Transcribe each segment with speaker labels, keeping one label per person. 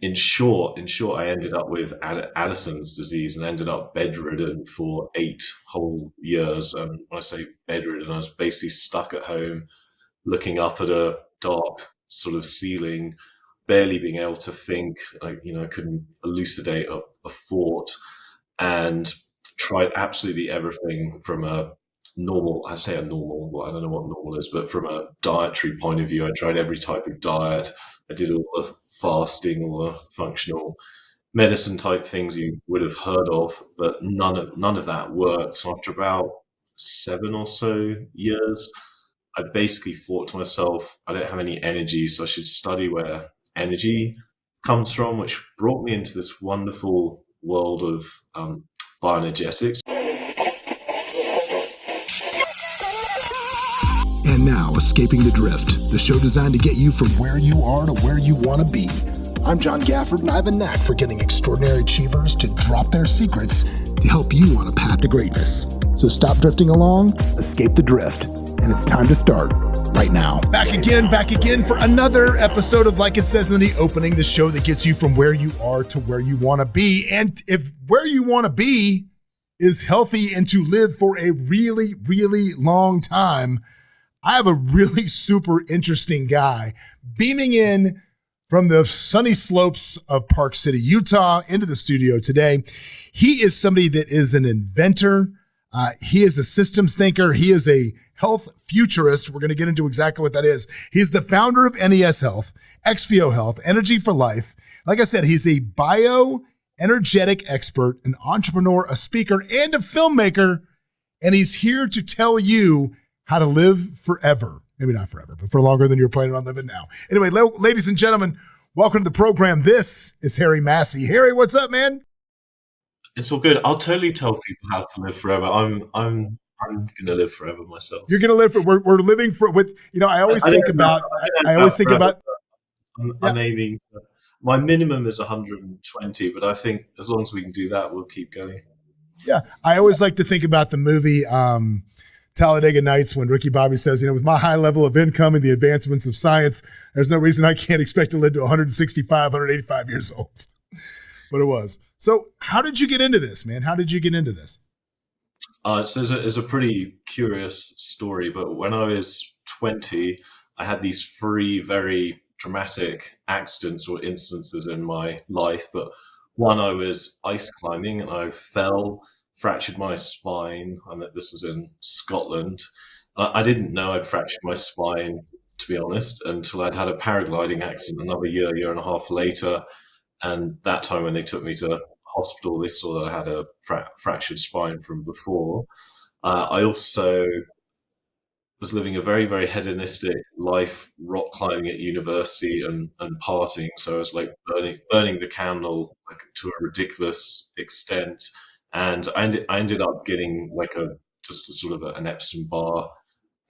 Speaker 1: in short, I ended up with Addison's disease and ended up bedridden for 8 whole years. And when I say bedridden, I was basically stuck at home, looking up at a dark sort of ceiling, barely being able to think. I couldn't elucidate a thought, and tried absolutely everything from a normal. I say a normal. Well, I don't know what normal is, but from a dietary point of view, I tried every type of diet. I did all the fasting, all the functional medicine type things you would have heard of, but none of that worked. So after about 7 or so years, I basically thought to myself, I don't have any energy, so I should study where energy comes from, which brought me into this wonderful world of bioenergetics.
Speaker 2: And now, Escaping the Drift, the show designed to get you from where you are to where you want to be. I'm John Gafford, and I have a knack for getting extraordinary achievers to drop their secrets to help you on a path to greatness. So stop drifting along, escape the drift, and it's time to start right now. Back again for another episode of Like It Says in the Opening, the show that gets you from where you are to where you want to be. And if where you want to be is healthy and to live for a really, really long time, I have a really super interesting guy beaming in from the sunny slopes of Park City, Utah, into the studio today. He is somebody that is an inventor. He is a systems thinker. He is a health futurist. We're going to get into exactly what that is. He's the founder of NES Health, XPO Health, Energy for Life. Like I said, he's a bioenergetic expert, an entrepreneur, a speaker, and a filmmaker. And he's here to tell you how to live forever. Maybe not forever, but for longer than you're planning on living now. Anyway, ladies and gentlemen, welcome to the program. This is Harry Massey. Harry, what's up, man?
Speaker 1: It's all good. I'll totally tell people how to live forever. I'm gonna live forever myself.
Speaker 2: You're gonna live for. We're living for. With I always think about. I always think about.
Speaker 1: I'm aiming. My minimum is 120, but I think as long as we can do that, we'll keep going.
Speaker 2: Yeah, I always like to think about the movie Talladega Nights, when Ricky Bobby says, with my high level of income and the advancements of science, there's no reason I can't expect to live to 165, 185 years old. But it was. So how did you get into this, man? How did you get into this?
Speaker 1: So it's a pretty curious story, but when I was 20, I had these three very dramatic accidents or instances in my life. But one, I was ice climbing and I fell, fractured my spine, and this was in Scotland. I didn't know I'd fractured my spine, to be honest, until I'd had a paragliding accident another year and a half later. And that time when they took me to hospital, they saw that I had a fractured spine from before. I also was living a very, very hedonistic life, rock climbing at university and partying. So I was like burning the candle like to a ridiculous extent. And I ended up getting like just a sort of an Epstein Barr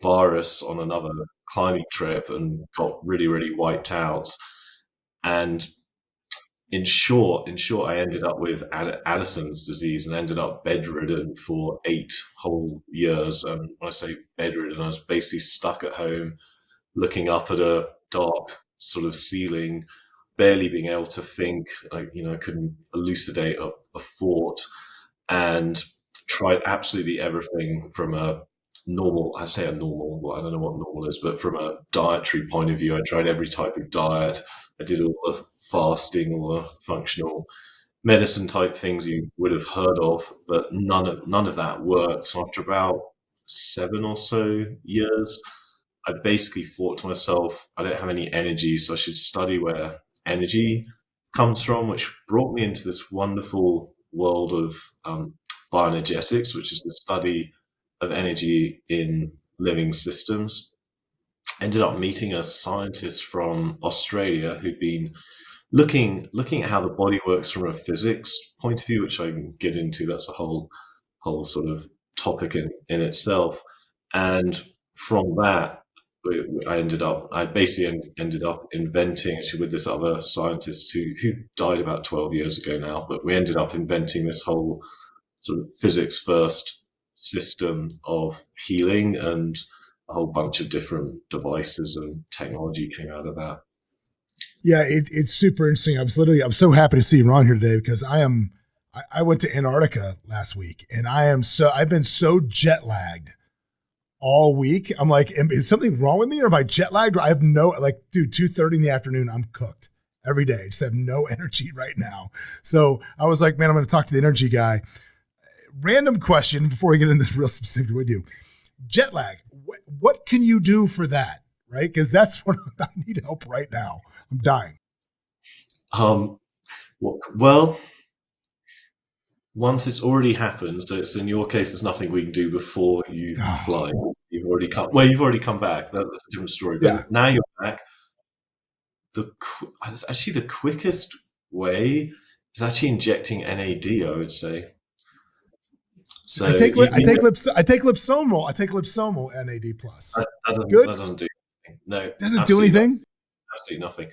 Speaker 1: virus on another climbing trip and got really, really wiped out. And in short, I ended up with Addison's disease and ended up bedridden for 8 whole years. And when I say bedridden, I was basically stuck at home, looking up at a dark sort of ceiling, barely being able to think. I couldn't elucidate a thought, and tried absolutely everything from a normal. I say a normal. Well, I don't know what normal is, but from a dietary point of view, I tried every type of diet. I did all the fasting, all the functional medicine type things you would have heard of, but none of that worked. So after about 7 or so years, I basically thought to myself, I don't have any energy, so I should study where energy comes from, which brought me into this wonderful world of bioenergetics, which is the study of energy in living systems. Ended up meeting a scientist from Australia who'd been looking at how the body works from a physics point of view, which I can get into. That's a whole sort of topic in itself. And from that, I basically ended up inventing, actually with this other scientist who died about 12 years ago now, but we ended up inventing this whole sort of physics first system of healing, and a whole bunch of different devices and technology came out of that.
Speaker 2: Yeah, it's super interesting. I'm so happy to see you on here today because I went to Antarctica last week and I've been so jet lagged all week. I'm like, is something wrong with me or am I jet lagged? I have no, like, dude, 2:30 in the afternoon, I'm cooked every day. I just have no energy right now. So I was like, man, I'm going to talk to the energy guy. Random question before we get into this real specific, what we do. Jet lag, what can you do for that? Right? Because that's what I need help right now. I'm dying.
Speaker 1: Well, once it's already happened, so it's in your case, there's nothing we can do before you fly. You've already come. Well, you've already come back. That's a different story. But
Speaker 2: Yeah.
Speaker 1: now you're back. Actually the quickest way is actually injecting NAD. I would say. So
Speaker 2: I take liposomal. I take liposomal NAD plus.
Speaker 1: That doesn't do anything. No,
Speaker 2: doesn't do anything.
Speaker 1: Absolutely nothing.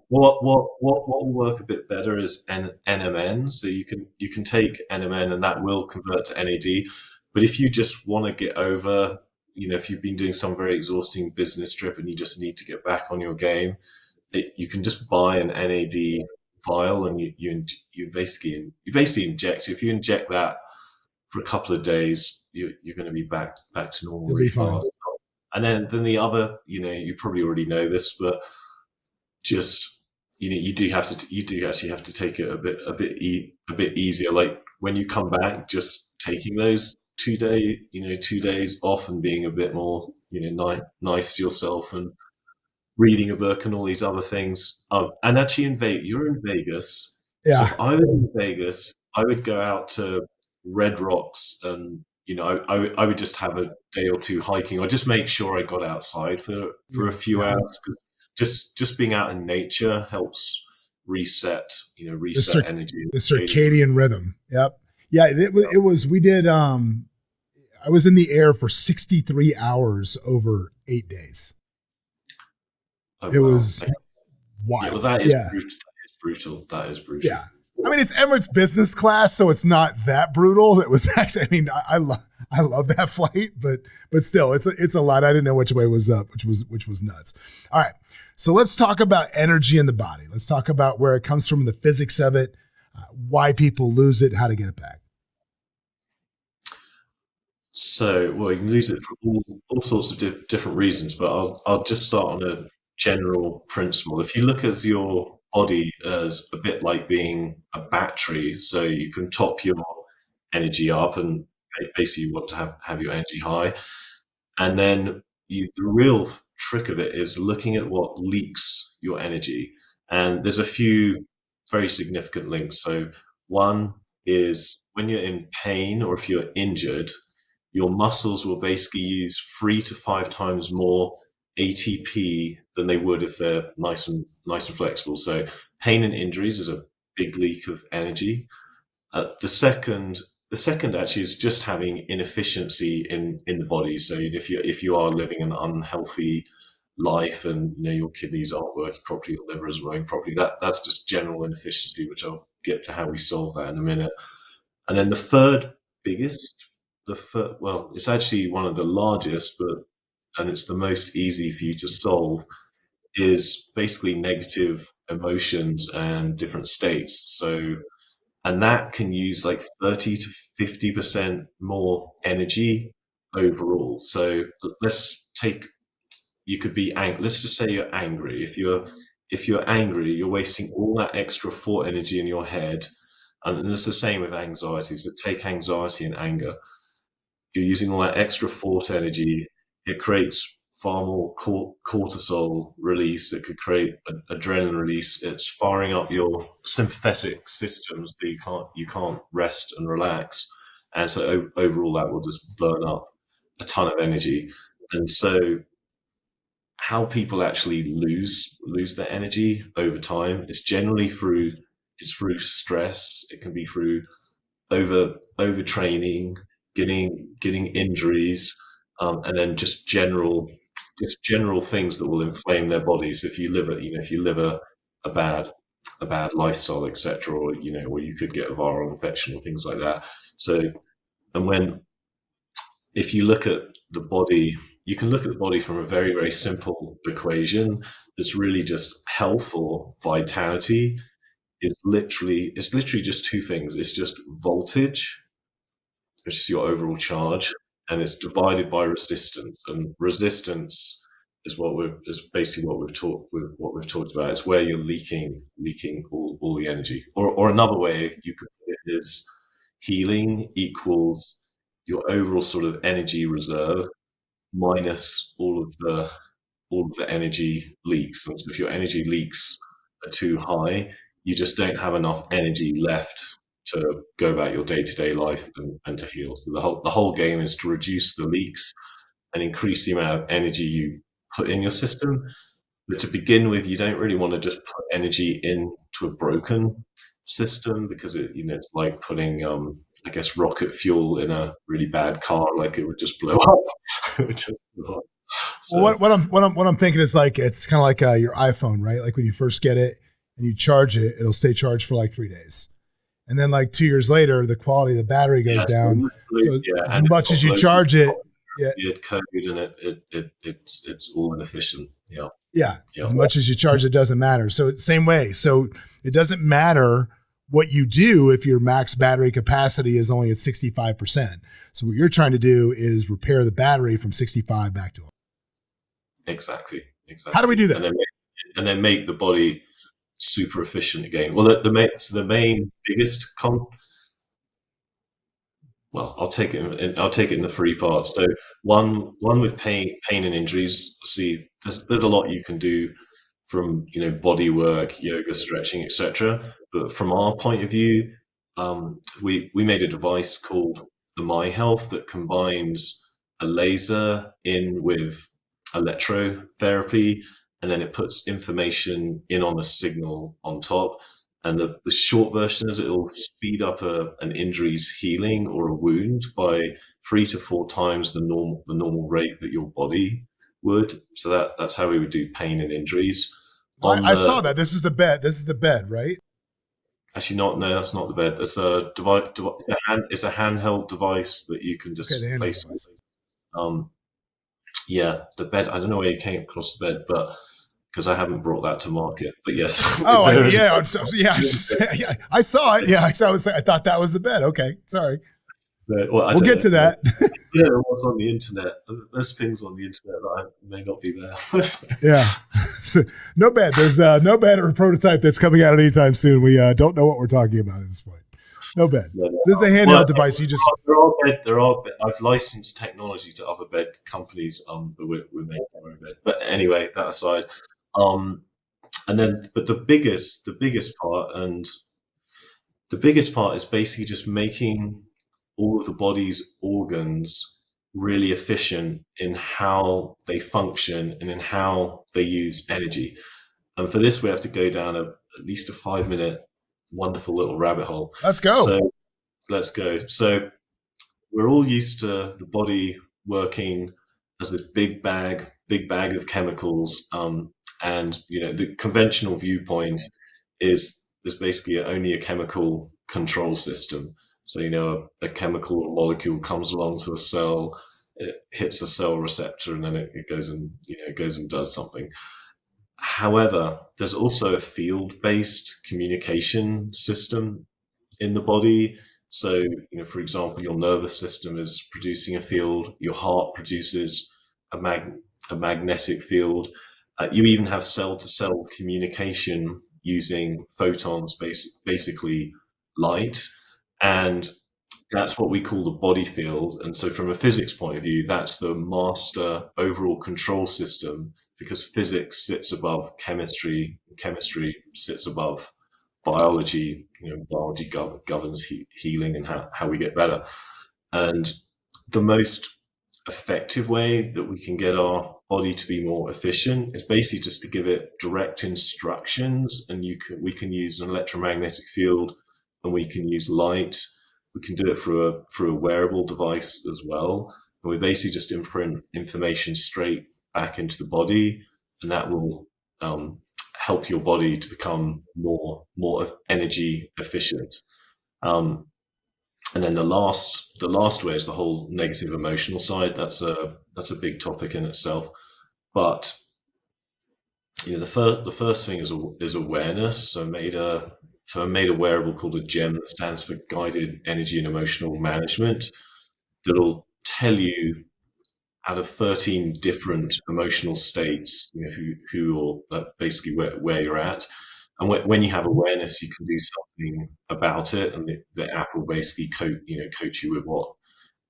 Speaker 1: What will work a bit better is NMN. So you can take NMN and that will convert to NAD. But if you just want to get over, if you've been doing some very exhausting business trip and you just need to get back on your game, you can just buy an NAD vial and you basically inject. If you inject that for a couple of days, you're going to be back to normal really fast. And then the other, you probably already know this, but just you do actually have to take it a bit easier. Like when you come back, just taking those 2 days off and being a bit more nice to yourself and reading a book and all these other things. And actually you're in Vegas.
Speaker 2: Yeah.
Speaker 1: So if I was in Vegas, I would go out to Red Rocks and I would just have a day or two hiking, or just make sure I got outside for a few hours, because just being out in nature helps reset energy.
Speaker 2: The circadian rhythm. Yep. Yeah. It was. We did. I was in the air for 63 hours over 8 days.
Speaker 1: Oh,
Speaker 2: it was wild.
Speaker 1: Yeah, well, that is brutal. That is brutal.
Speaker 2: Yeah. I mean, it's Emirates business class, so it's not that brutal. It was actually, I mean, I love that flight, but still, it's a lot. I didn't know which way was up, which was nuts. All right, so let's talk about energy in the body. Let's talk about where it comes from, the physics of it, why people lose it, how to get it back.
Speaker 1: So, well, you can lose it for all sorts of different reasons, but I'll just start on a general principle. If you look at your body as a bit like being a battery, so you can top your energy up and basically you want to have your energy high. And then the real trick of it is looking at what leaks your energy. And there's a few very significant links. So one is when you're in pain or if you're injured, your muscles will basically use 3 to 5 times more ATP than they would if they're nice and flexible. So pain and injuries is a big leak of energy. The second actually is just having inefficiency in the body. So if you are living an unhealthy life and your kidneys aren't working properly, your liver isn't working properly, that's just general inefficiency, which I'll get to how we solve that in a minute. And then the third biggest, it's actually one of the largest, and it's the most easy for you to solve, is basically negative emotions and different states. So, and that can use like 30 to 50% more energy overall. So you could be angry. Let's just say you're angry. If you're angry, you're wasting all that extra thought energy in your head. And it's the same with anxiety. So take anxiety and anger. You're using all that extra thought energy. It creates far more cortisol release. It could create adrenaline release. It's firing up your sympathetic systems so you can't rest and relax. And so overall, that will just burn up a ton of energy. And so how people actually lose their energy over time is generally through stress. It can be through overtraining, getting injuries, and then just general things that will inflame their bodies. If you live a bad lifestyle, etc., or you could get a viral infection or things like that. So, and if you look at the body, you can look at the body from a very, very simple equation that's really just health or vitality it's literally just two things. It's just voltage, which is your overall charge, and it's divided by resistance. And resistance is basically what we've talked about. It's where you're leaking all the energy. Or another way you could put it is healing equals your overall sort of energy reserve minus all of the energy leaks. And so if your energy leaks are too high, you just don't have enough energy left to go about your day-to-day life and to heal. So the whole game is to reduce the leaks and increase the amount of energy you put in your system. But to begin with, you don't really want to just put energy into a broken system because it's like putting I guess rocket fuel in a really bad car, like it would just blow up. It would just blow up.
Speaker 2: Well,
Speaker 1: So
Speaker 2: what I'm thinking is like it's kind of like your iPhone, right? Like when you first get it and you charge it, it'll stay charged for like 3 days, and then like 2 years later, the quality of the battery goes down. So as much as you charge it, yeah,
Speaker 1: weird code and it's all inefficient. Yeah.
Speaker 2: yeah,
Speaker 1: Yeah.
Speaker 2: as much as you charge, it doesn't matter. So same way. So it doesn't matter what you do if your max battery capacity is only at 65%. So what you're trying to do is repair the battery from 65 back to 100.
Speaker 1: Exactly.
Speaker 2: How do we do that?
Speaker 1: And then make the body super efficient again. Well, the main biggest well, I'll take it. I'll take it in the three parts. So one with pain and injuries. See, there's a lot you can do from body work, yoga, stretching, etc. But from our point of view, we made a device called the My Health that combines a laser in with electrotherapy, and then it puts information in on a signal on top. And the short version is it'll speed up an injury's healing or a wound by 3 to 4 times the normal rate that your body would. So that's how we would do pain and injuries.
Speaker 2: I saw that. This is the bed. This is the bed, right?
Speaker 1: Actually, no, that's not the bed. It's a device. It's a handheld device that you can just place. Yeah, the bed. I don't know where you came across the bed, but because I haven't brought that to market. But yes.
Speaker 2: Oh, yeah. I saw it. Yeah, I thought that was the bed. Okay, sorry.
Speaker 1: We'll
Speaker 2: get to that.
Speaker 1: Yeah, it was on the internet. There's things on the internet that may not be there.
Speaker 2: Yeah. So, no bed. There's no bed or prototype that's coming out anytime soon. We don't know what we're talking about at this point. No bed. No. This is a handheld device. You just
Speaker 1: there are. I've licensed technology to other bed companies. But we're making our own bed. But anyway, that aside, and then but the biggest part is basically just making all of the body's organs really efficient in how they function and in how they use energy. And for this, we have to go down at least a 5-minute wonderful little rabbit hole.
Speaker 2: Let's go.
Speaker 1: So let's go. So we're all used to the body working as this big bag of chemicals. And the conventional viewpoint is there's basically only a chemical control system. So, a chemical or molecule comes along to a cell, it hits a cell receptor, and then it goes and does something. However, there's also a field-based communication system in the body. So, for example, your nervous system is producing a field, your heart produces a magnetic field. You even have cell-to-cell communication using photons, basically light. And that's what we call the body field. And so from a physics point of view, that's the master overall control system, because physics sits above chemistry, and chemistry sits above biology. Biology governs healing and how we get better. And the most effective way that we can get our body to be more efficient is basically just to give it direct instructions. And we can use an electromagnetic field, and we can use light. We can do it through a wearable device as well. And we basically just imprint information straight back into the body, and that will help your body to become more energy efficient. And then the last way is the whole negative emotional side. That's that's a big topic in itself. But the first thing is awareness. So I made a wearable called a GEM, that stands for Guided Energy and Emotional Management, that'll tell you out of 13 different emotional states, who or basically where you're at. And when you have awareness, you can do something about it, and the app will basically coach you with what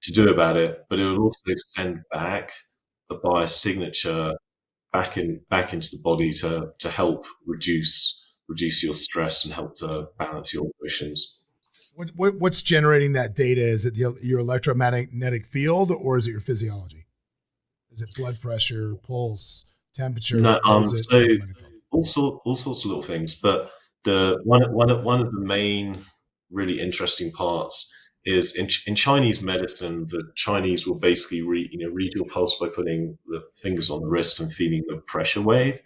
Speaker 1: to do about it. But it will also send back a biosignature back into the body to help reduce your stress and help to balance your emotions.
Speaker 2: What's generating that data? Is it your electromagnetic field, or is it your physiology? Is it blood pressure, pulse, temperature,
Speaker 1: No,
Speaker 2: or is it
Speaker 1: so
Speaker 2: electromagnetic field?
Speaker 1: all sorts of little things, but the one of the main really interesting parts is in Chinese medicine. The Chinese will basically read your pulse by putting the fingers on the wrist and feeling the pressure wave.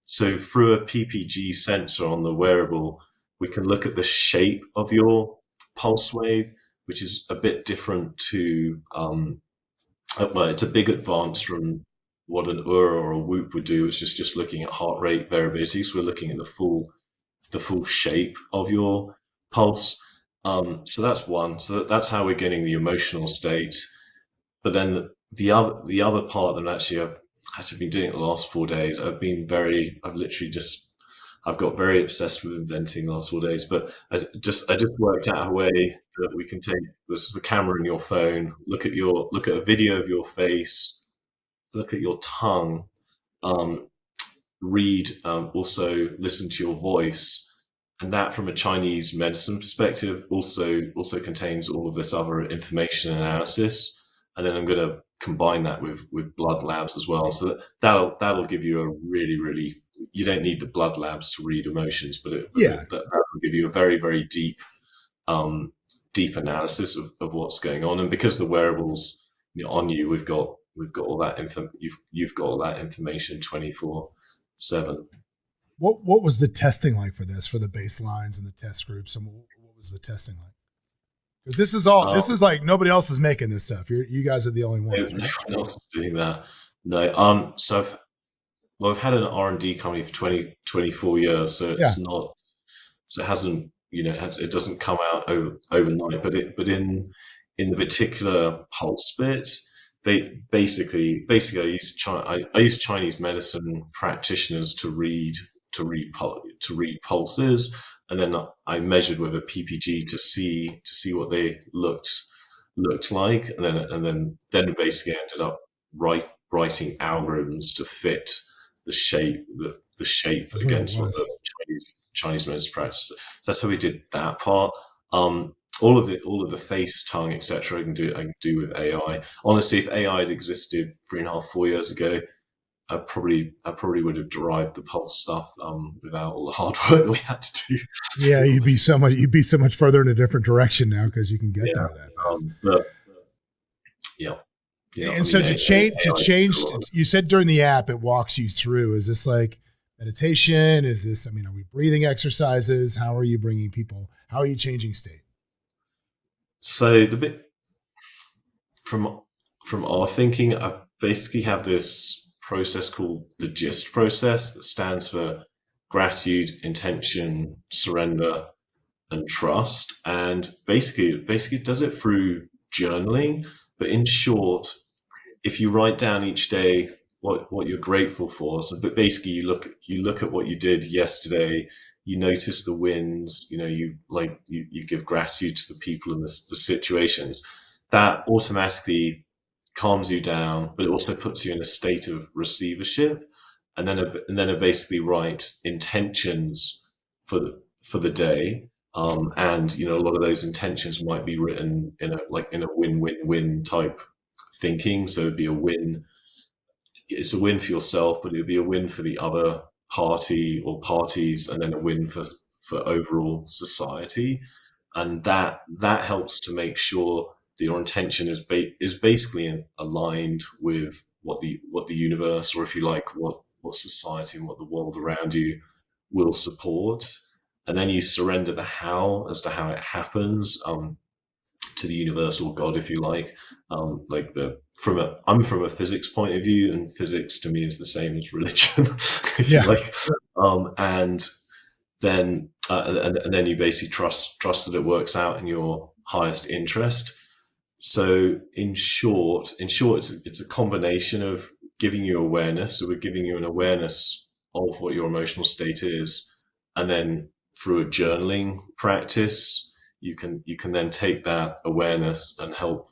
Speaker 1: So through a PPG sensor on the wearable, we can look at the shape of your pulse wave, which is a bit different to well, it's a big advance from what an UR or a Whoop would do, which is just looking at heart rate variability. So we're looking at the full shape of your pulse. So that's one. So that's how we're getting the emotional state. But then the other part that I've actually been doing it the last 4 days. I've literally just I've got very obsessed with inventing the last 4 days. But I just worked out a way that we can take the camera in your phone, look at a video of your face, look at your tongue, um, read, also listen to your voice, and that from a Chinese medicine perspective also contains all of this other information and analysis. And then I'm going to combine that with blood labs as well. So that'll give you a really, you don't need the blood labs to read emotions,
Speaker 2: Yeah.
Speaker 1: that will give you a very deep um, deep analysis of what's going on. And because the wearables on you, we've got all that info. You've got all that information 24/7.
Speaker 2: What was the testing like for this, for the baselines and the test groups, and what was the testing like? Because this is like nobody else is making this stuff. You guys are the only
Speaker 1: No,
Speaker 2: ones,
Speaker 1: no
Speaker 2: right?
Speaker 1: one else is doing that. No. I've had an R&D company for 24 years, so
Speaker 2: Yeah.
Speaker 1: it's not, so it hasn't, it doesn't come out overnight. But in the particular pulse bit, they basically I use Chinese medicine practitioners to read pulses, and then I measured with a PPG to see what they looked like, and then basically ended up writing algorithms to fit the shape
Speaker 2: Of what it
Speaker 1: against what
Speaker 2: was.
Speaker 1: the Chinese medicine practice. So that's how we did that part. All of the face, tongue, etc. I can do with AI. Honestly, if AI had existed 3.5, 4 years ago, I probably would have derived the pulse stuff without all the hard work we had to do. To
Speaker 2: Yeah,
Speaker 1: be honest.
Speaker 2: you'd be so much further in a different direction now because you can get
Speaker 1: Yeah.
Speaker 2: there that fast.
Speaker 1: But yeah, I
Speaker 2: And so
Speaker 1: mean,
Speaker 2: to
Speaker 1: AI.
Speaker 2: change, you said during the app it walks you through. Is this like meditation? Is this? I mean, are we breathing exercises? How are you bringing people? How are you changing state?
Speaker 1: So the bit from from our thinking, I basically have this process called the GIST process, that stands for gratitude, intention, surrender, and trust. And basically it does it through journaling. But in short, if you write down each day what you're grateful for, so but basically you look at what you did yesterday, you notice the wins, you give gratitude to the people and the situations, that automatically calms you down, but it also puts you in a state of receivership. And then I basically write intentions for the day. And a lot of those intentions might be written in a win-win-win type thinking. So it'd be a win. It's a win for yourself, but it would be a win for the other party or parties, and then a win for overall society. And that helps to make sure that your intention is basically aligned with what the universe, or if you like, what society and what the world around you will support. And then you surrender the how as to how it happens, to the universal God, if you like. I'm from a physics point of view, and physics to me is the same as religion, if you
Speaker 2: Yeah.
Speaker 1: like. And then you basically trust that it works out in your highest interest. So in short, it's a combination of giving you awareness. So we're giving you an awareness of what your emotional state is, and then through a journaling practice, you can then take that awareness and help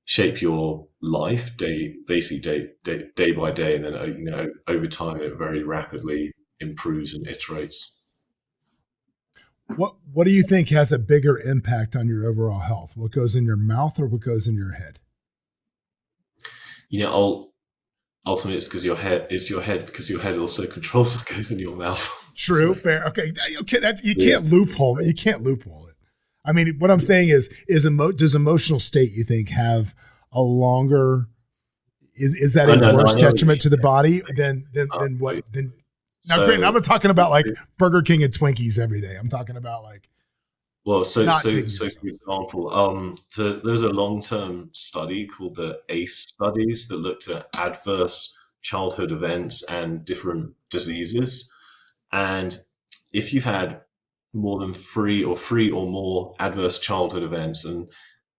Speaker 1: shape your life day by day, and then over time it very rapidly improves and iterates.
Speaker 2: What do you think has a bigger impact on your overall health? What goes in your mouth or what goes in your head?
Speaker 1: Ultimately it's because your head, because your head also controls what goes in your mouth.
Speaker 2: True,
Speaker 1: So,
Speaker 2: fair. Okay, that's you
Speaker 1: yeah.
Speaker 2: can't loophole. You can't loophole it. I mean, what I'm saying is does emotional state you think have a longer is that
Speaker 1: Oh,
Speaker 2: a
Speaker 1: no, no,
Speaker 2: worse
Speaker 1: I know what you
Speaker 2: detriment
Speaker 1: mean.
Speaker 2: to the body
Speaker 1: Uh,
Speaker 2: than what than now? Granted, I'm
Speaker 1: so
Speaker 2: not talking about like Burger King and Twinkies every day. I'm talking about like
Speaker 1: Well, so
Speaker 2: not
Speaker 1: so
Speaker 2: taking
Speaker 1: so
Speaker 2: care of
Speaker 1: for
Speaker 2: yourself.
Speaker 1: example, there's a long-term study called the ACE studies that looked at adverse childhood events and different diseases. And if you've had more than three or more adverse childhood events, and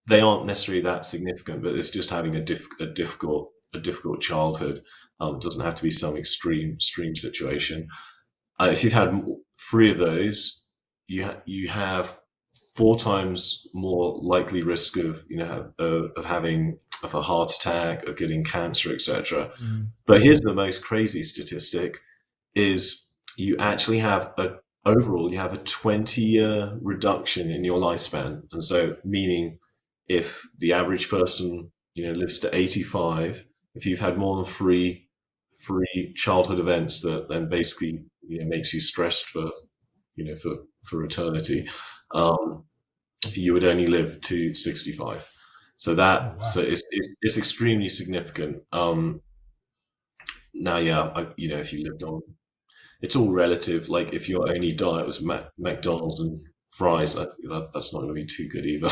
Speaker 1: they aren't necessarily that significant, but it's just having a difficult childhood. It doesn't have to be some extreme situation. If you've had three of those, you have four times more likely risk of having of a heart attack, of getting cancer, etc.
Speaker 2: Mm.
Speaker 1: But here's the most crazy statistic: is you actually have overall you have a 20-year reduction in your lifespan, and so meaning if the average person lives to 85, if you've had more than three childhood events that then basically makes you stressed for for eternity, um, you would only live to 65. So
Speaker 2: Oh
Speaker 1: that
Speaker 2: wow.
Speaker 1: so it's extremely significant. Now, yeah, if you lived on, it's all relative. Like if your only diet was McDonald's and fries, that's not going to be too good either.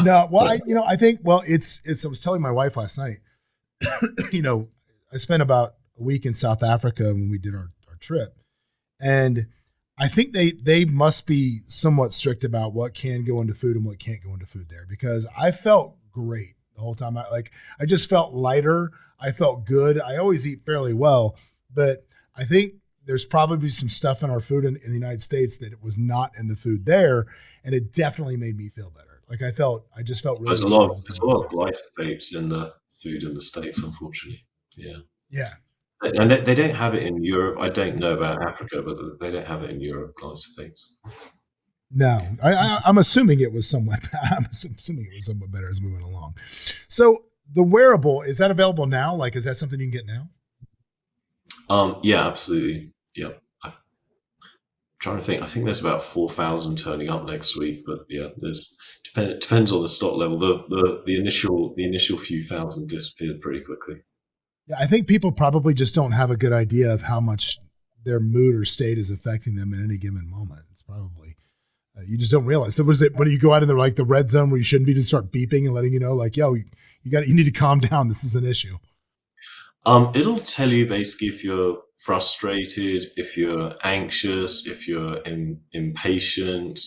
Speaker 2: No, well,
Speaker 1: But
Speaker 2: I think, well, it's. I was telling my wife last night. you know, I spent about a week in South Africa when we did our trip, and I think they must be somewhat strict about what can go into food and what can't go into food there, because I felt great the whole time. I just felt lighter. I felt good. I always eat fairly well, but I think there's probably some stuff in our food in the United States that it was not in the food there, and it definitely made me feel better. I just felt really good the whole
Speaker 1: there's
Speaker 2: time
Speaker 1: a
Speaker 2: I was
Speaker 1: lot of
Speaker 2: there.
Speaker 1: glyphosates in the food in the States, unfortunately. Yeah.
Speaker 2: Yeah.
Speaker 1: And they don't have it in Europe. I don't know about Africa, but they don't have it in Europe, glyphosates.
Speaker 2: No, I'm assuming it was somewhat. I'm assuming it was somewhat better as we went along. So the wearable, is that available now? Like, is that something you can get now?
Speaker 1: Yeah, absolutely. Yeah. I'm trying to think. I think there's about 4,000 turning up next week, but yeah, depends on the stock level. The initial few thousand disappeared pretty quickly.
Speaker 2: Yeah, I think people probably just don't have a good idea of how much their mood or state is affecting them in any given moment. It's probably you just don't realize. So was it when you go out in the red zone where you shouldn't be, to start beeping and letting you know, like, yo, you need to calm down. This is an issue.
Speaker 1: It'll tell you basically if you're frustrated, if you're anxious, if you're impatient,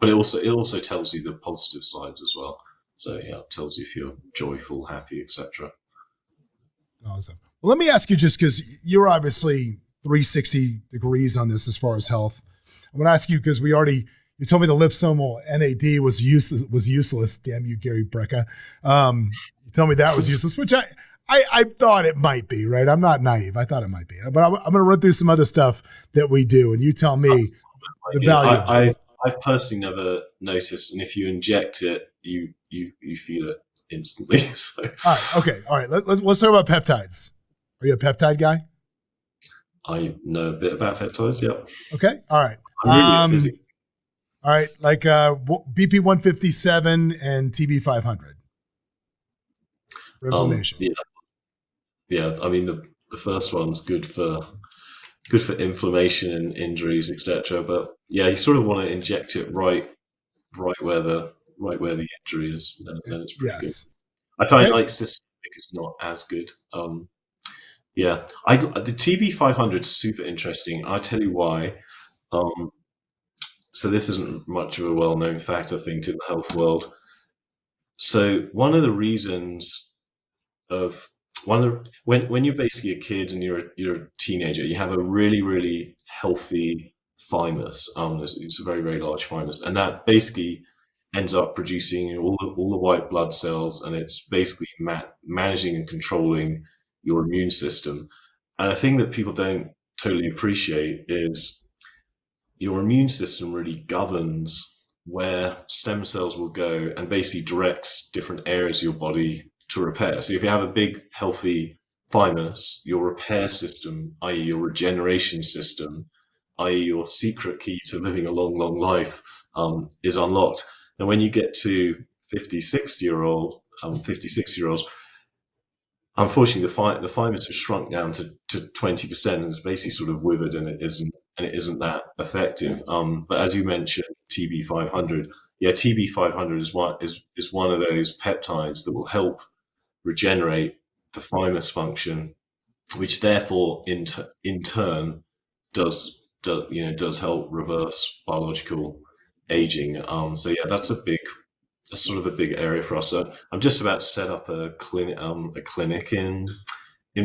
Speaker 1: but it also tells you the positive sides as well. So yeah, it tells you if you're joyful, happy, etc.
Speaker 2: Awesome. Well, let me ask you, just because you're obviously 360 degrees on this as far as health. I'm going to ask you because you told me the liposomal NAD was useless. Damn you, Gary Brecka. You told me that was useless, which I thought it might be, right? I'm not naive. I thought it might be, but I'm going to run through some other stuff that we do, and you tell me the
Speaker 1: Yeah,
Speaker 2: value of this.
Speaker 1: I've personally never noticed, and if you inject it, you feel it instantly. So
Speaker 2: All right. Okay. All right. Let's talk about peptides. Are you a peptide guy?
Speaker 1: I know a bit about peptides. Yep,
Speaker 2: Okay. All right.
Speaker 1: I'm really a physics.
Speaker 2: All right, like BP 157 and TB 500 for inflammation.
Speaker 1: Yeah, yeah. I mean, the first one's good for inflammation and injuries, etc. But yeah, you sort of want to inject it right where right where the injury is, then it's pretty good.
Speaker 3: Yes.
Speaker 1: I find
Speaker 3: Okay.
Speaker 1: like systemic is not as good. Yeah, the TB500 is super interesting. I'll tell you why. Um, so this isn't much of a well-known fact, I think, in the health world. So one of the reasons of when you're basically a kid and you're a teenager, you have a really healthy thymus. It's a very large thymus, and that basically ends up producing all the white blood cells, and it's basically managing and controlling your immune system. And a thing that people don't totally appreciate is your immune system really governs where stem cells will go and basically directs different areas of your body to repair. So if you have a big, healthy thymus, your repair system, i.e., your regeneration system, i.e., your secret key to living a long life, is unlocked. And when you get to 56-year-olds, unfortunately, the thymus has shrunk down to 20%, and it's basically sort of withered, and it isn't that effective. But as you mentioned, TB500, yeah, TB500 is one of those peptides that will help regenerate the thymus function, which therefore in turn does help reverse biological aging. So yeah, that's sort of a big area for us. So I'm just about to set up a clinic in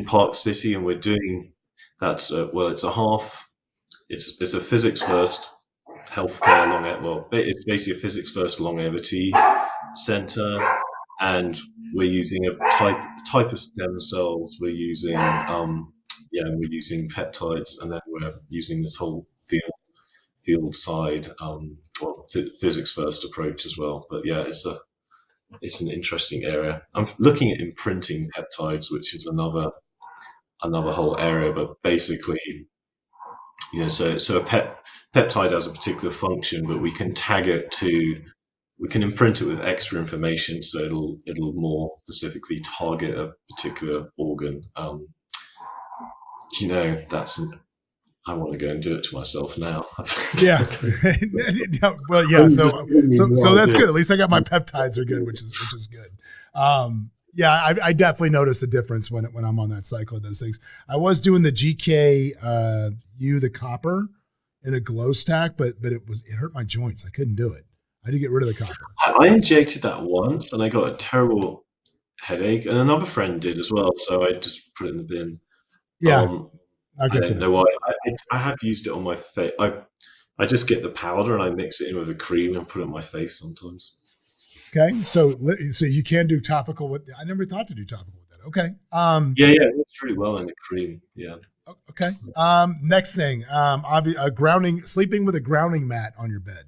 Speaker 1: Park City, and we're doing that's well, it's a physics first healthcare it's basically a physics first longevity center, and we're using a type of stem cells. We're using peptides, and then we're using this whole field side physics first approach as well. But yeah, it's an interesting area. I'm looking at imprinting peptides, which is another whole area. But basically, so a peptide has a particular function, but we can imprint it with extra information, so it'll more specifically target a particular organ. That's I want to go and do it to myself now.
Speaker 3: Yeah. Well, yeah. So that's good. At least I got my peptides are good, which is good. Yeah, I definitely notice a difference when I'm on that cycle of those things. I was doing the GK the copper in a glow stack, but it hurt my joints. I couldn't do it. I had to get rid of the copper.
Speaker 1: I injected that once, and I got a terrible headache, and another friend did as well. So I just put it in the bin.
Speaker 3: Yeah.
Speaker 1: I don't know why. I have used it on my face. I just get the powder and I mix it in with a cream and put it on my face sometimes.
Speaker 3: Okay, so you can do topical with. I never thought to do topical with that. Okay.
Speaker 1: Yeah, it works really well in the cream. Yeah.
Speaker 3: Okay. Next thing, sleeping with a grounding mat on your bed.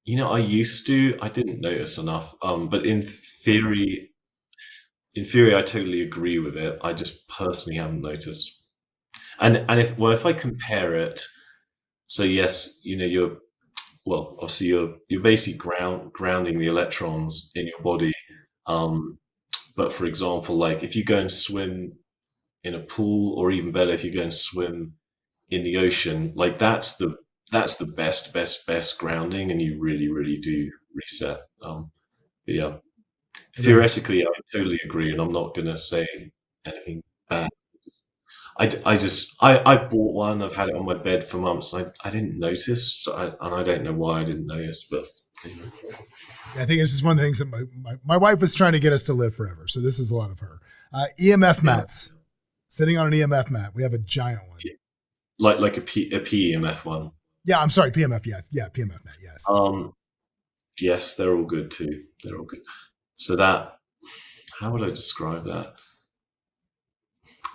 Speaker 1: I used to. I didn't notice enough. But in theory, I totally agree with it. I just personally haven't noticed. And if I compare it, so yes, obviously you're basically grounding the electrons in your body. But for example, like if you go and swim in a pool, or even better, if you go and swim in the ocean, like that's the best grounding, and you really do reset. But yeah, theoretically, I totally agree, and I'm not going to say anything bad. I bought one. I've had it on my bed for months. I didn't notice, and I don't know why I didn't notice. But anyway.
Speaker 3: I think it's just one of the things that my wife was trying to get us to live forever. So this is a lot of her. EMF mats. Sitting on an EMF mat. We have a giant one.
Speaker 1: Like a PEMF one.
Speaker 3: Yeah, I'm sorry, PMF. Yes, yeah, PMF mat. Yes.
Speaker 1: Yes, they're all good too. They're all good. So how would I describe that?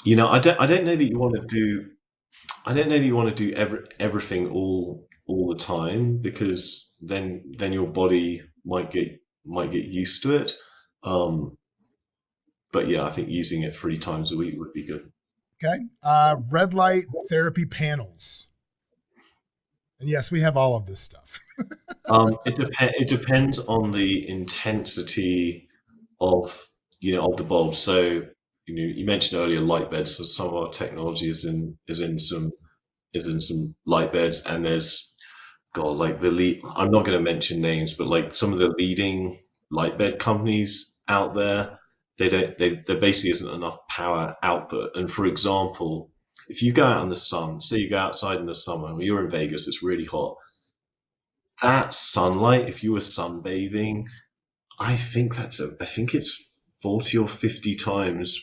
Speaker 1: I don't know that you want to do. I don't know that you want to do everything all the time, because then your body might get used to it. But yeah, I think using it 3 times a week would be good.
Speaker 3: Okay. Red light therapy panels. And yes, we have all of this stuff.
Speaker 1: It depends on the intensity of the bulb. So you mentioned earlier light beds. So some of our technology is in some light beds, and there's God, like I'm not going to mention names, but like some of the leading light bed companies out there, there basically isn't enough power output. And for example, if you go out in the sun, say you go outside in the summer, or you're in Vegas, it's really hot. That sunlight, if you were sunbathing, I think it's 40 or 50 times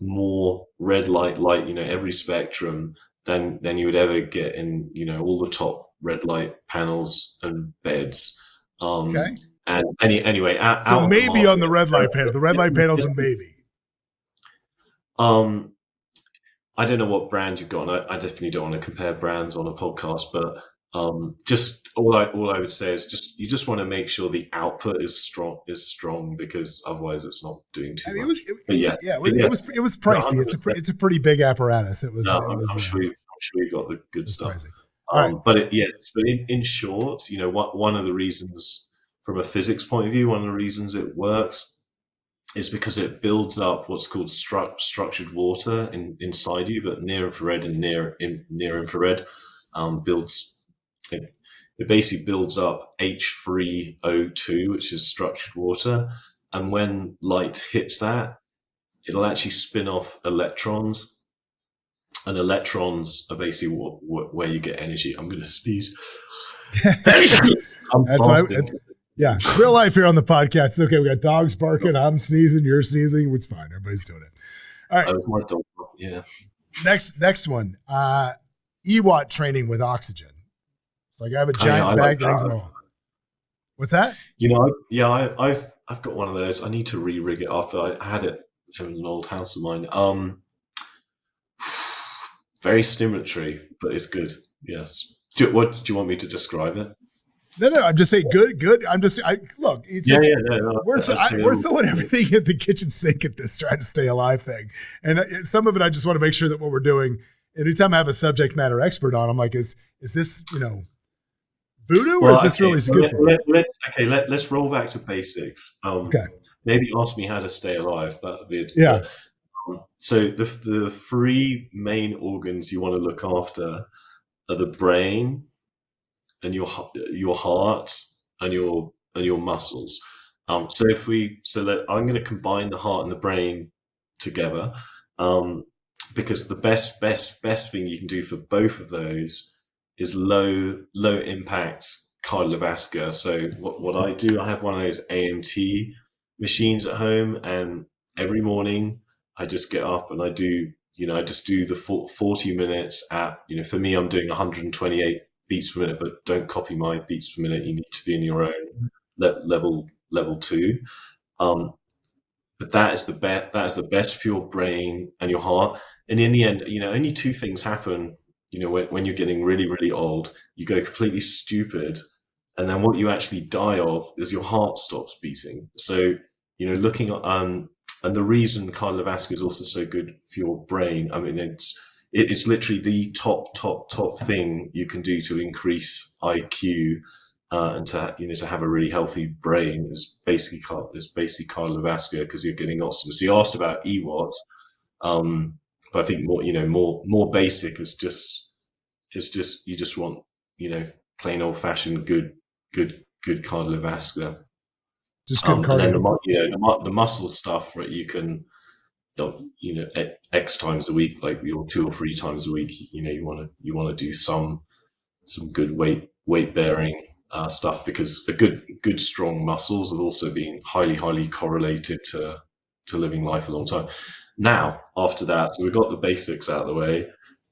Speaker 1: more red light, every spectrum than you would ever get in, all the top red light panels and beds.
Speaker 3: Okay.
Speaker 1: And anyway,
Speaker 3: So
Speaker 1: out of the
Speaker 3: maybe on
Speaker 1: market.
Speaker 3: the red light panel. The red light panel's a maybe.
Speaker 1: Um, I don't know what brand you've got. I definitely don't want to compare brands on a podcast, but just all I would say is you just want to make sure the output is strong because otherwise it's not doing too
Speaker 3: I mean,
Speaker 1: much.
Speaker 3: it was pricey. It's a pretty big apparatus. It was.
Speaker 1: No,
Speaker 3: It was.
Speaker 1: I'm sure you got the good
Speaker 3: It's
Speaker 1: stuff.
Speaker 3: pricey. All right.
Speaker 1: But so in short, one of the reasons from a physics point of view, one of the reasons it works is because it builds up what's called structured water inside you, but near infrared and near infrared builds it basically builds up H3O2, which is structured water, and when light hits that, it'll actually spin off electrons, and electrons are basically where you get energy. I'm going to sneeze.
Speaker 3: That's why. Yeah, real life here on the podcast. It's okay. We got dogs barking. I'm sneezing. You're sneezing. It's fine. Everybody's doing it. All right.
Speaker 1: My dog. Yeah.
Speaker 3: Next one. EWAT training with oxygen. It's like I have a giant bag that hangs on my wall. What's that?
Speaker 1: I've got one of those. I need to re-rig it after I had it in an old house of mine. Very stimulatory, but it's good. Yes. Do you want me to describe it?
Speaker 3: No. I'm just saying, good. Look. It's we're throwing everything at the kitchen sink at this trying to stay alive thing, and some of it I just want to make sure that what we're doing. Anytime I have a subject matter expert on, I'm like, is this voodoo or is this really good for us?
Speaker 1: Let's roll back to basics.
Speaker 3: Okay.
Speaker 1: Maybe ask me how to stay alive. That'd be it.
Speaker 3: Yeah.
Speaker 1: So the three main organs you want to look after are the brain, and your heart, and your muscles. So that I'm going to combine the heart and the brain together, because the best thing you can do for both of those is low impact cardiovascular. So what I do, I have one of those AMT machines at home, and every morning I just get up and I do the 40 minutes at, for me, I'm doing 128 beats per minute, but don't copy my beats per minute. You need to be in your own level 2. But that is the best for your brain and your heart. And in the end, only two things happen. When you're getting really, really old, you go completely stupid, and then what you actually die of is your heart stops beating. So, looking at and the reason cardiovascular is also so good for your brain. I mean, it's literally the top thing you can do to increase IQ and to have a really healthy brain is basically cardiovascular, because you're getting oxygen. So you asked about EWAT, but I think more basic is just you just want plain old fashioned good cardiovascular.
Speaker 3: Just good cardio.
Speaker 1: And then the muscle stuff, right? You can X times a week, like 2 or 3 times a week. You want to do some good weight bearing stuff, because a good strong muscles have also been highly correlated to living life a long time. Now, after that, so we've got the basics out of the way.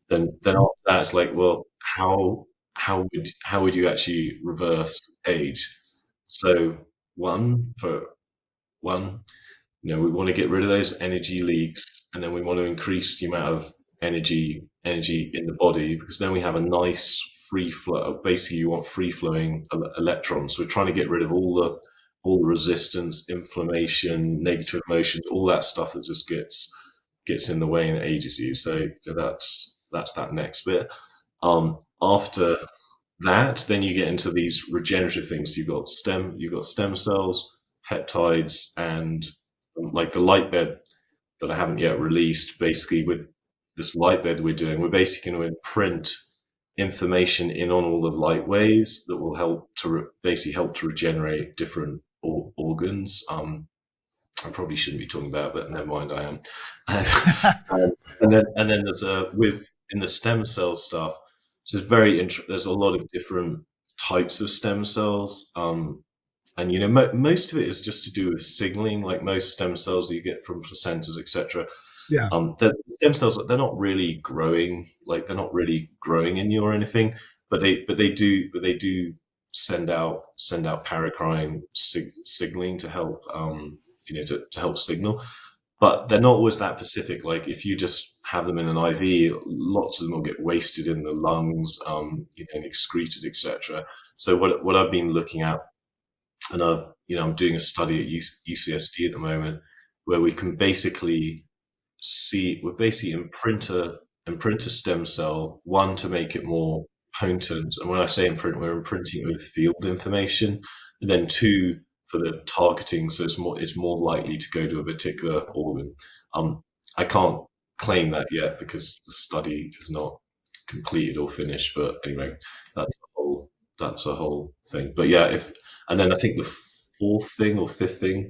Speaker 1: Then after that, it's like, well, how would you actually reverse age? So one, we want to get rid of those energy leaks, and then we want to increase the amount of energy in the body, because then we have a nice free flow. Basically, you want free flowing electrons. So we're trying to get rid of all the resistance, inflammation, negative emotions, all that stuff that just gets in the way and ages you. So that's that next bit. After that, then you get into these regenerative things. You've got stem cells, peptides, and like the light bed that I haven't yet released. Basically, with this light bed we're doing, we're basically going to imprint information in on all the light waves that will help to basically help to regenerate different organs. I probably shouldn't be talking about it, but never mind, I am. And then there's in the stem cell stuff. So it's there's a lot of different types of stem cells. And most of it is just to do with signaling, like most stem cells that you get from placentas, etc.
Speaker 3: Yeah.
Speaker 1: The stem cells, they're not really growing, like they're not really growing in you or anything, but they do send out paracrine signaling to help to help signal. But they're not always that specific. Like if you just have them in an IV, lots of them will get wasted in the lungs, and excreted, etc. So what I've been looking at, and I'm doing a study at UCSD at the moment, where we can basically imprint a stem cell, one, to make it more potent, and when I say imprint, we're imprinting it with field information, and then two, for the targeting, so it's more likely to go to a particular organ. I can't claim that yet because the study is not completed or finished, but anyway, that's a whole thing. But yeah, and then I think the fourth thing or fifth thing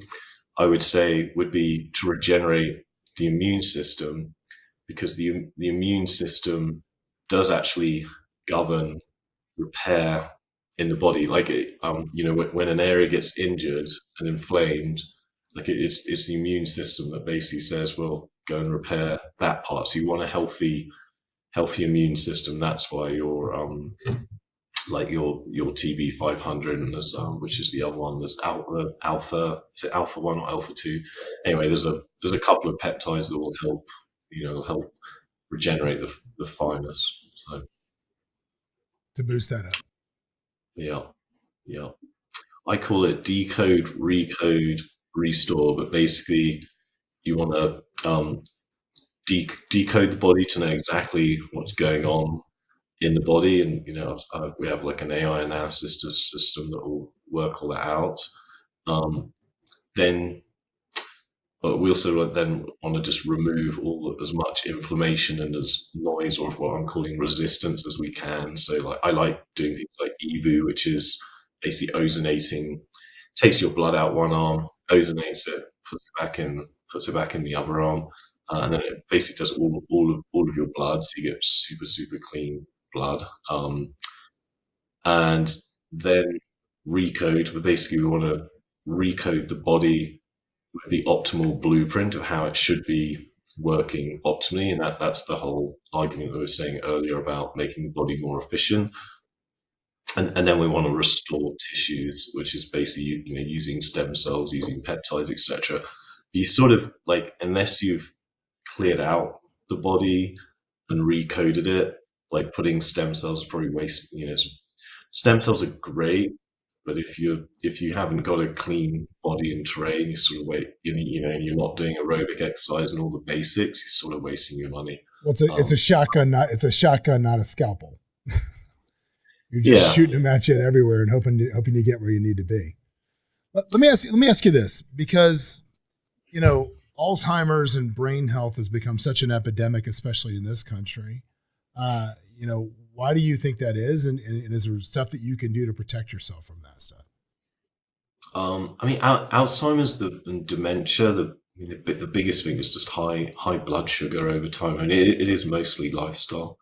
Speaker 1: I would say would be to regenerate the immune system, because the immune system does actually govern repair in the body. Like when an area gets injured and inflamed, like it's the immune system that basically says, well, go and repair that part. So you want a healthy immune system. That's why your TB 500, and there's which is the other one. There's alpha. Is it alpha 1 or alpha 2? Anyway, there's a couple of peptides that will help regenerate the thymus. So
Speaker 3: to boost that up.
Speaker 1: Yeah. I call it decode, recode, restore. But basically, you want to decode the body to know exactly what's going on in the body, and we have like an AI analysis system that will work all that out. Then we also then want to just remove as much inflammation and as noise, or what I'm calling resistance, as we can. So like I like doing things like EVU, which is basically ozonating, takes your blood out one arm, ozonates it, puts it back in the other arm, and then it basically does all of your blood, so you get super, super clean blood. And then recode, but basically we want to recode the body with the optimal blueprint of how it should be working optimally, and that's the whole argument that I was saying earlier about making the body more efficient. And then we want to restore tissues, which is basically using stem cells, using peptides, etc. You sort of like, unless you've cleared out the body and recoded it, like putting stem cells is probably wasting. Stem cells are great, but if you haven't got a clean body and terrain, you sort of you're not doing aerobic exercise and all the basics, you're sort of wasting your money.
Speaker 3: Well, it's a shotgun, not a scalpel. You're just shooting them at you everywhere and hoping you get where you need to be. Let me ask you this, because Alzheimer's and brain health has become such an epidemic, especially in this country. Why do you think that is? And is there stuff that you can do to protect yourself from that stuff?
Speaker 1: Alzheimer's and dementia, the biggest thing is just high blood sugar over time. And it is mostly lifestyle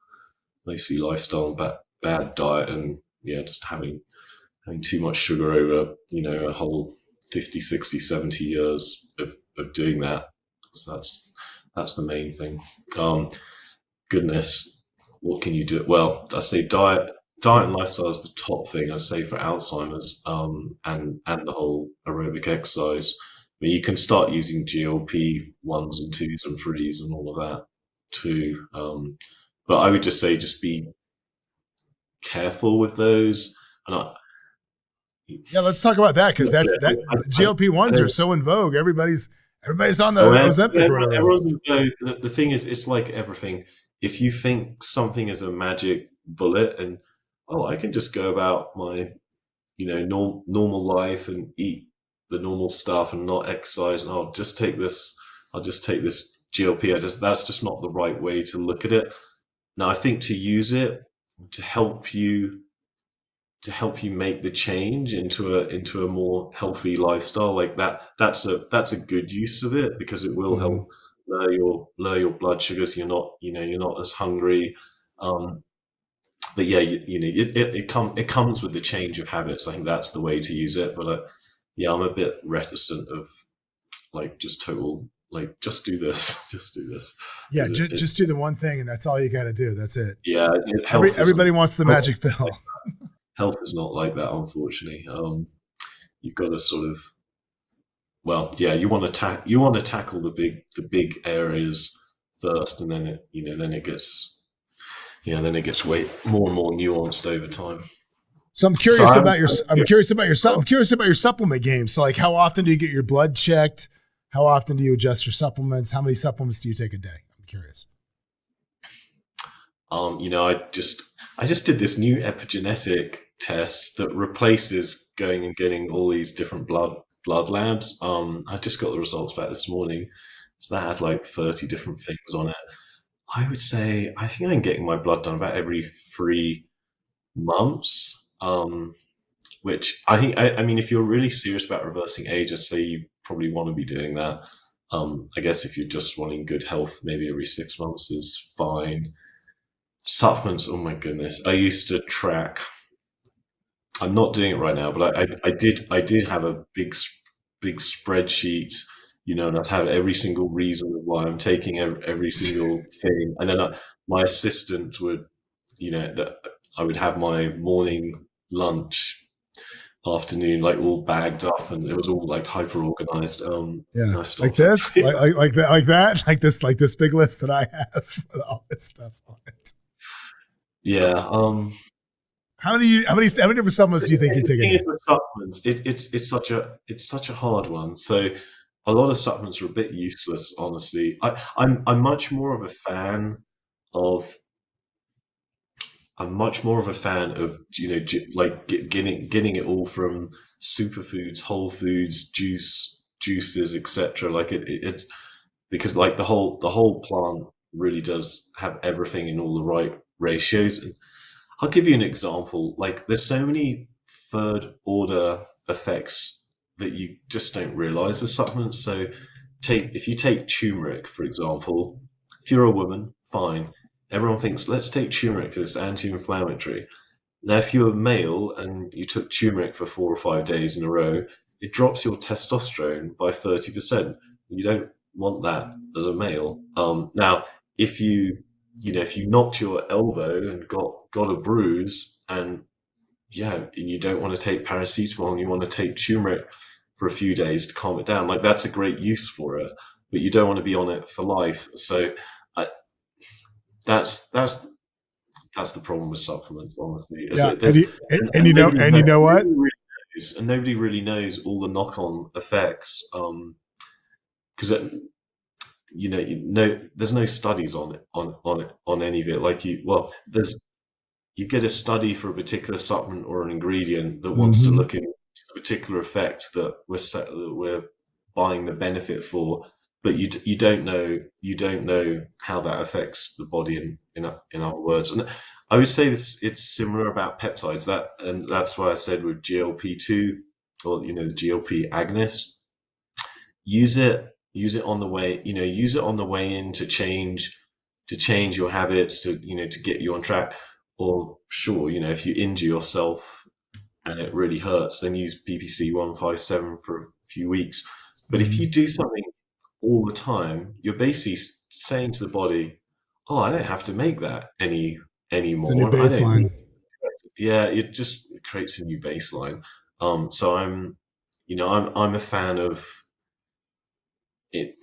Speaker 1: and bad diet, and just having too much sugar over, a whole 50, 60, 70 years of doing that. So that's the main thing. Goodness, what can you do? Well, I say diet and lifestyle is the top thing, I say, for Alzheimer's, and the whole aerobic exercise. I mean, you can start using GLP 1s and 2s and 3s and all of that too. But I would just say, just be careful with those.
Speaker 3: Let's talk about that, because GLP 1s are so in vogue. Everybody's on the Ozempic.
Speaker 1: Everyone's in vogue. The thing is, it's like everything. If you think something is a magic bullet, and I can just go about my normal life and eat the normal stuff and not exercise, and I'll just take this GLP. That's just not the right way to look at it. Now, I think to use it to help you make the change into a more healthy lifestyle. Like that's a good use of it, because it will
Speaker 3: Mm-hmm.
Speaker 1: help lower your blood sugars. You're not as hungry. Um, but yeah, it comes with the change of habits. I think that's the way to use it. But yeah, I'm a bit reticent of like just total like just do this, just do this,
Speaker 3: Yeah,
Speaker 1: because
Speaker 3: just do the one thing, and that's all you got to do. That's it.
Speaker 1: yeah, health is
Speaker 3: Everybody wants the
Speaker 1: health,
Speaker 3: magic pill.
Speaker 1: health is not like that, unfortunately. You've got to sort of, well, yeah, you want to tackle the big areas first, and then then it gets then it gets way more and more nuanced over time.
Speaker 3: So I'm
Speaker 1: So
Speaker 3: curious
Speaker 1: I
Speaker 3: about your I'm curious about your supplement game. So like, how often do you get your blood checked? How often do you adjust your supplements? How many supplements do you take a day? I'm curious.
Speaker 1: I just did this new epigenetic test that replaces going and getting all these different blood labs. I just got the results back this morning, so that had like 30 different things on it. I would say I think I'm getting my blood done about every 3 months. Which I think I mean, if you're really serious about reversing age, I'd say you probably want to be doing that. I guess if you're just wanting good health, maybe every 6 months is fine. Supplements, oh my goodness. I used to track. I'm not doing it right now, but I did have a big spreadsheet, and I'd have every single reason why I'm taking every single thing, and then my assistant would, that I would have my morning, lunch, afternoon, like all bagged up, and it was all like hyper organized.
Speaker 3: Yeah,
Speaker 1: I
Speaker 3: like
Speaker 1: stopped
Speaker 3: this,
Speaker 1: actually.
Speaker 3: like this big list that I have with all this stuff on it.
Speaker 1: Yeah.
Speaker 3: How many different supplements do you think you
Speaker 1: The
Speaker 3: take a
Speaker 1: thing is
Speaker 3: day?
Speaker 1: with supplements, it's such a hard one. So a lot of supplements are a bit useless, honestly. I'm much more of a fan of like getting it all from superfoods, whole foods, juices, etc. Like it's because like the whole plant really does have everything in all the right ratios. I'll give you an example. Like, there's so many third order effects that you just don't realize with supplements. So, if you take turmeric, for example, if you're a woman, fine. Everyone thinks, let's take turmeric because it's anti-inflammatory. Now, if you're a male and you took turmeric for 4 or 5 days in a row, it drops your testosterone by 30%. You don't want that as a male. Now, if if you knocked your elbow and got a bruise, and yeah, and you don't want to take paracetamol and you want to take turmeric for a few days to calm it down, like that's a great use for it, but you don't want to be on it for life. So I, that's that's that's the problem with supplements, honestly. Is
Speaker 3: Yeah,
Speaker 1: that there's
Speaker 3: and you know what?
Speaker 1: nobody really knows all the knock-on effects. Because there's no studies on it on any of it. Like you get a study for a particular supplement or an ingredient that wants to
Speaker 3: Mm-hmm.
Speaker 1: look into a particular effect that we're buying the benefit for, but you don't know how that affects the body in other words. And I would say it's similar about peptides, and that's why I said with GLP-2, or the GLP agonist, use it on the way, use it on the way in to change your habits, to get you on track. Or sure, if you injure yourself and it really hurts, then use PPC 157 for a few weeks. But if you
Speaker 3: Mm-hmm.
Speaker 1: do something all the time, you're basically saying to the body, "Oh, I don't have to make that
Speaker 3: It's a new
Speaker 1: anymore. I don't need."
Speaker 3: baseline.
Speaker 1: Yeah, it just creates a new baseline. So I'm a fan of it,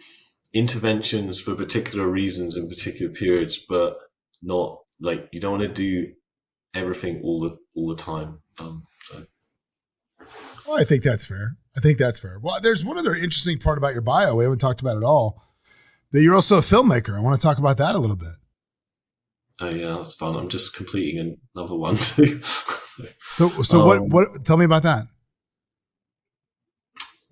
Speaker 1: interventions for particular reasons in particular periods, but not like you don't want to do everything all the time. So.
Speaker 3: Oh, I think that's fair. I think that's fair. Well, there's one other interesting part about your bio we haven't talked about at all. That you're also a filmmaker. I want to talk about that a little bit.
Speaker 1: Oh yeah, that's fun. I'm just completing another one too.
Speaker 3: So what? Tell me about that.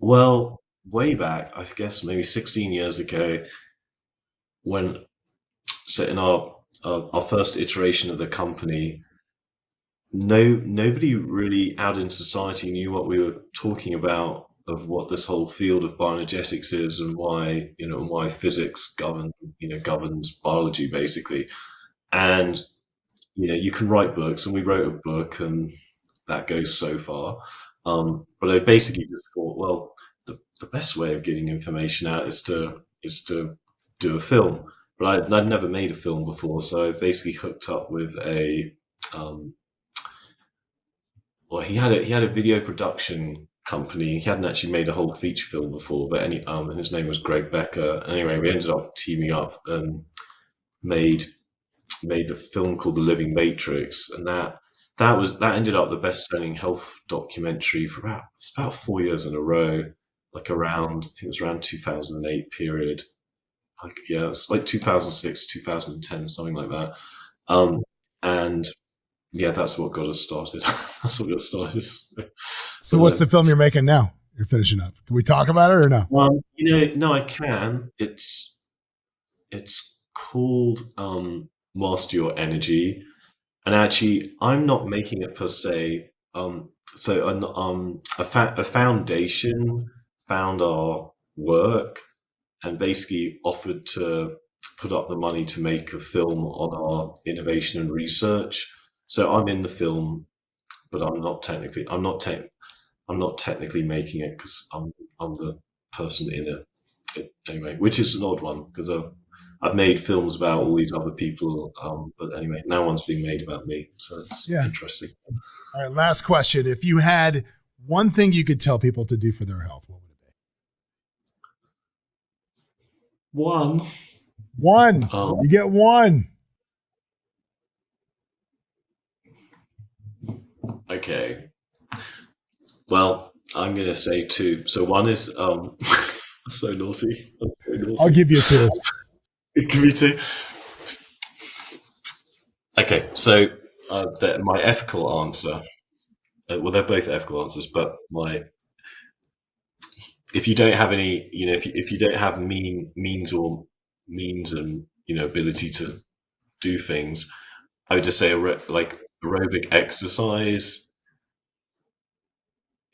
Speaker 1: Well, way back, I guess maybe 16 years ago, when so in our first iteration of the company, nobody really out in society knew what we were talking about, of what this whole field of bioenergetics is, and why physics governs biology basically. And you can write books, and we wrote a book, and that goes so far. But I basically just thought, well, the best way of getting information out is to do a film. But I'd never made a film before, so I basically hooked up with a well, he had a video production company. He hadn't actually made a whole feature film before, but and his name was Greg Becker. Anyway, we ended up teaming up and made a film called The Living Matrix, and that ended up the best-selling health documentary for about 4 years in a row, like around, I think it was around 2008 period. Like, yeah, it's like 2006, 2010, something like that. And yeah, that's what got us started. That's what got us started.
Speaker 3: So what's the film you're making now? You're finishing up. Can we talk about it or no?
Speaker 1: No, I can. It's called Master Your Energy, and actually, I'm not making it per se. A foundation found our work and basically offered to put up the money to make a film on our innovation and research. So I'm in the film, but I'm not technically making it, because I'm the person in it anyway, which is an odd one, because I've made films about all these other people, but anyway, now one's being made about me, so it's interesting.
Speaker 3: All right, last question. If you had one thing you could tell people to do for their health, what would it be? One. You get one.
Speaker 1: Okay. Well, I'm going to say two. So one is so naughty.
Speaker 3: I'll give you two.
Speaker 1: Give me two. Okay, so my ethical answer. Well, they're both ethical answers, but if you don't have any, if you don't have means and ability to do things, I would just say aerobic exercise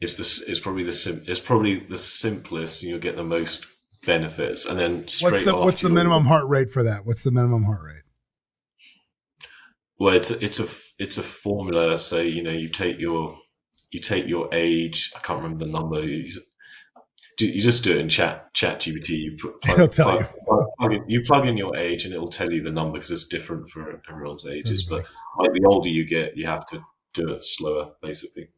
Speaker 1: is probably the simplest, and you'll get the most benefits. And then
Speaker 3: what's the minimum heart rate for that? What's the minimum heart rate?
Speaker 1: Well, it's a formula. So you take your age. I can't remember the number. You just do it in chat GPT. You plug in your age, and it'll tell you the number, because it's different for everyone's ages. But like, the older you get, you have to do it slower, basically.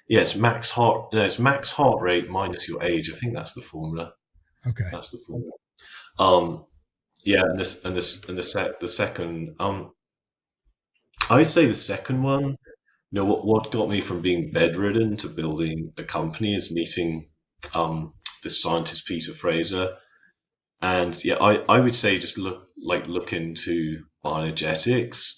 Speaker 1: Yeah, it's max heart rate minus your age. I think that's the formula.
Speaker 3: Okay,
Speaker 1: that's the formula. Yeah, and the second. I would say the second one. What got me from being bedridden to building a company is meeting this scientist Peter Fraser, and yeah, I would say just look into bioenergetics,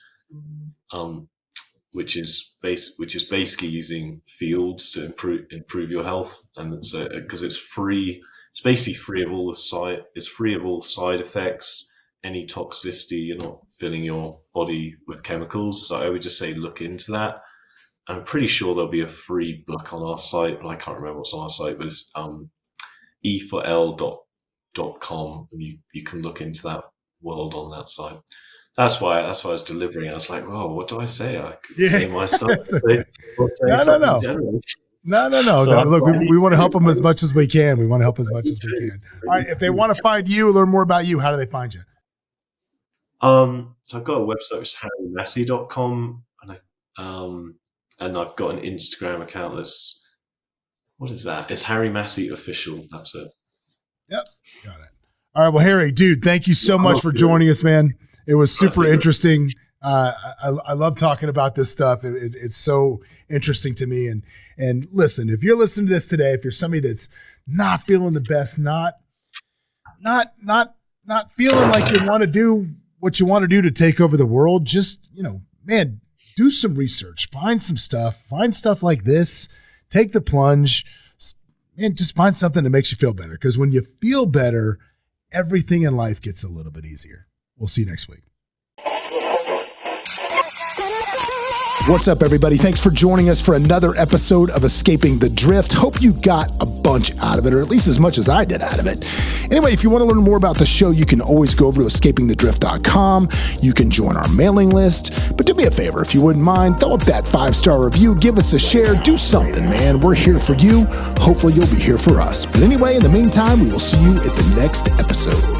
Speaker 1: which is basically using fields to improve your health, and so because it's free, it's basically free of all side effects, any toxicity. You're not filling your body with chemicals, so I would just say look into that. I'm pretty sure there'll be a free book on our site, and I can't remember what's on our site, but it's e4l.com, and you can look into that world on that site. That's why I was delivering. I was like, "Oh, what do I say? I could say my stuff."
Speaker 3: No.
Speaker 1: So
Speaker 3: look, we want to help them as much as we can. All right, if they want to find you, learn more about you, how do they find you?
Speaker 1: So I've got a website, which is harrymassey.com, and I've got an Instagram account what is that? It's Harry Massey Official. That's it.
Speaker 3: Yep, got it. All right, well, Harry, dude, thank you so much for joining us, man. It was super interesting. I love talking about this stuff. It's so interesting to me. And listen, if you're listening to this today, if you're somebody that's not feeling the best, not feeling like you want to do what you want to do to take over the world, just, man, do some research, find stuff like this, take the plunge, and just find something that makes you feel better. Because when you feel better, everything in life gets a little bit easier. We'll see you next week.
Speaker 2: What's up, everybody? Thanks for joining us for another episode of Escaping the Drift. Hope you got a bunch out of it, or at least as much as I did out of it. Anyway, if you want to learn more about the show, you can always go over to escapingthedrift.com. You can join our mailing list. But do me a favor, if you wouldn't mind, throw up that 5-star review, give us a share, do something, man. We're here for you. Hopefully you'll be here for us. But anyway, in the meantime, we will see you at the next episode.